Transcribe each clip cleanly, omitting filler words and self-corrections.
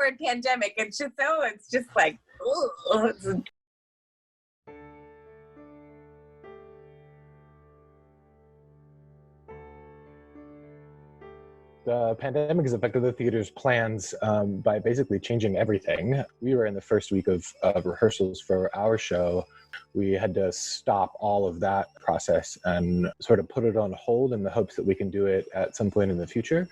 word pandemic. It's just like, ugh. The pandemic has affected the theater's plans by basically changing everything. We were in the first week of rehearsals for our show. We had to stop all of that process and sort of put it on hold in the hopes that we can do it at some point in the future.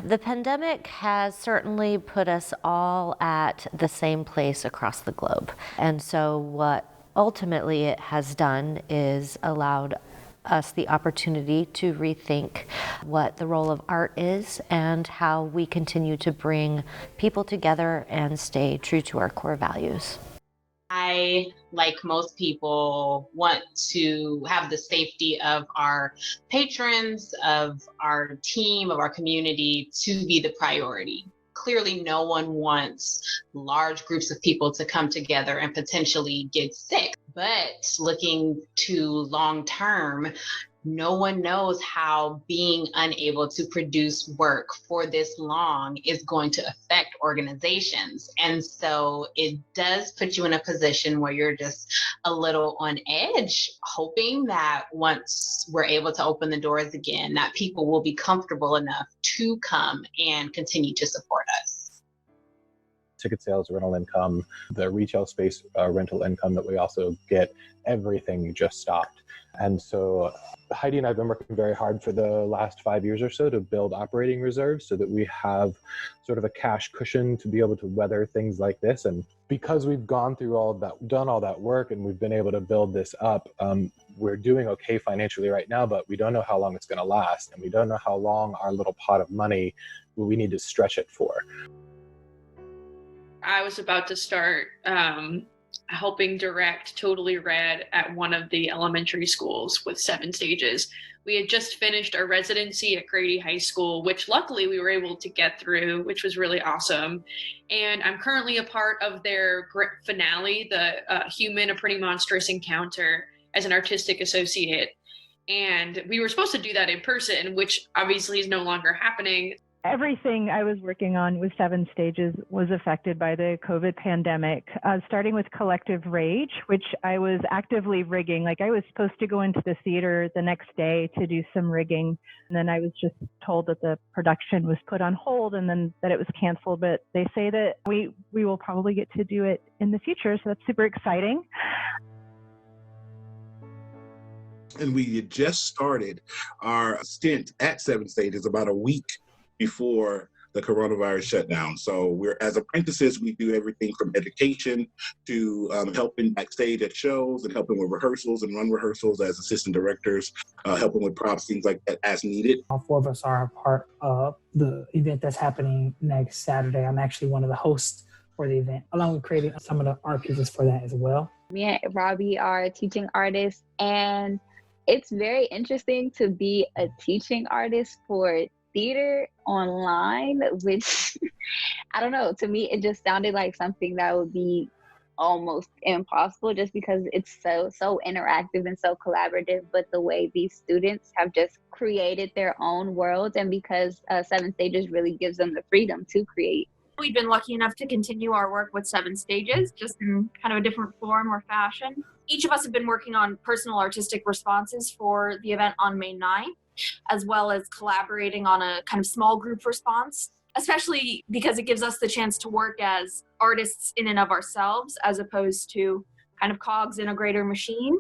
The pandemic has certainly put us all at the same place across the globe. And so what ultimately it has done is allowed us the opportunity to rethink what the role of art is and how we continue to bring people together and stay true to our core values. I, like most people, want to have the safety of our patrons, of our team, of our community to be the priority. Clearly, no one wants large groups of people to come together and potentially get sick. But looking to long term, no one knows how being unable to produce work for this long is going to affect organizations. And so it does put you in a position where you're just a little on edge, hoping that once we're able to open the doors again, that people will be comfortable enough to come and continue to support us. Ticket sales, rental income, the retail space rental income that we also get, everything just stopped. And so Heidi and I have been working very hard for the last 5 years or so to build operating reserves so that we have sort of a cash cushion to be able to weather things like this. And because we've gone through all of that, done all that work, and we've been able to build this up, we're doing okay financially right now, but we don't know how long it's going to last. And we don't know how long our little pot of money we need to stretch it for. I was about to start helping direct Totally Red at one of the elementary schools with 7 stages. We had just finished our residency at Grady High School, which luckily we were able to get through, which was really awesome. And I'm currently a part of their finale, the Human, a Pretty Monstrous Encounter, as an artistic associate. And we were supposed to do that in person, which obviously is no longer happening. Everything I was working on with 7 stages was affected by the COVID pandemic, starting with Collective Rage, which I was actively rigging. Like, I was supposed to go into the theater the next day to do some rigging. And then I was just told that the production was put on hold and then that it was canceled. But they say that we will probably get to do it in the future. So that's super exciting. And we had just started our stint at 7 stages about a week before the coronavirus shutdown. So we're, as apprentices, we do everything from education to helping backstage at shows and helping with rehearsals and run rehearsals as assistant directors, helping with props, things like that as needed. All 4 of us are a part of the event that's happening next Saturday. I'm actually one of the hosts for the event, along with creating some of the art pieces for that as well. Me and Robbie are teaching artists, and it's very interesting to be a teaching artist for theater online, which I don't know, to me it just sounded like something that would be almost impossible just because it's so interactive and so collaborative. But the way these students have just created their own worlds, and because 7 stages really gives them the freedom to create. We've been lucky enough to continue our work with 7 stages, just in kind of a different form or fashion. Each of us have been working on personal artistic responses for the event on May 9th, as well as collaborating on a kind of small group response, especially because it gives us the chance to work as artists in and of ourselves, as opposed to kind of cogs in a greater machine.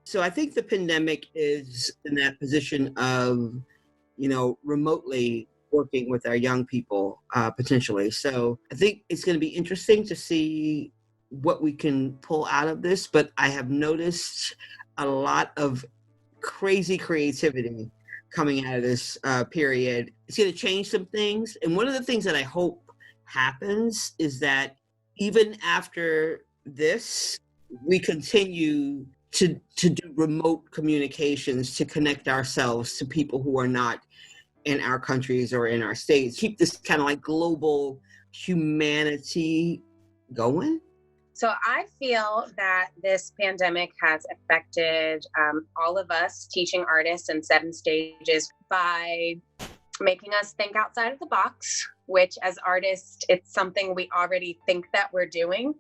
So I think the pandemic is in that position of, remotely working with our young people, potentially. So I think it's going to be interesting to see what we can pull out of this, but I have noticed a lot of crazy creativity coming out of this period. It's going to change some things. And one of the things that I hope happens is that even after this, we continue to do remote communications to connect ourselves to people who are not in our countries or in our states. Keep this kind of like global humanity going. So I feel that this pandemic has affected all of us teaching artists in 7 stages by making us think outside of the box, which as artists, it's something we already think that we're doing.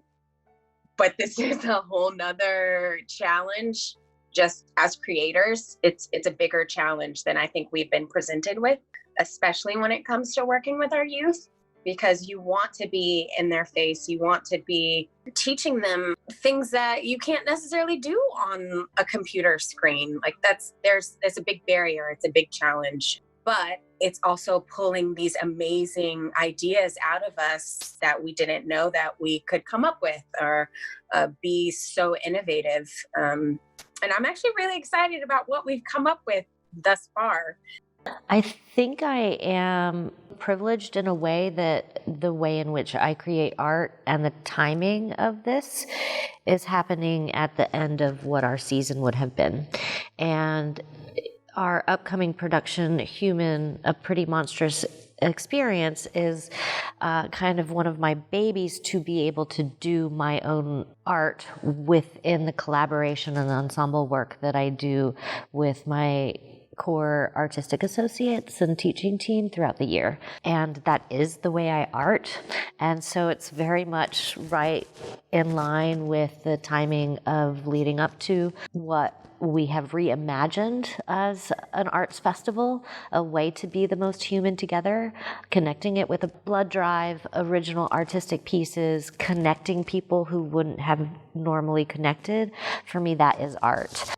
But this is a whole nother challenge. Just as creators, it's a bigger challenge than I think we've been presented with, especially when it comes to working with our youth, because you want to be in their face. You want to be teaching them things that you can't necessarily do on a computer screen. Like there's a big barrier. It's a big challenge, but it's also pulling these amazing ideas out of us that we didn't know that we could come up with or be so innovative. And I'm actually really excited about what we've come up with thus far. I think I am privileged in a way that the way in which I create art and the timing of this is happening at the end of what our season would have been. And our upcoming production, Human, A Pretty Monstrous Experience, is kind of one of my babies to be able to do my own art within the collaboration and ensemble work that I do with my core artistic associates and teaching team throughout the year. And that is the way I art. And so it's very much right in line with the timing of leading up to what we have reimagined as an arts festival, a way to be the most human together, connecting it with a blood drive, original artistic pieces, connecting people who wouldn't have normally connected. For me, that is art.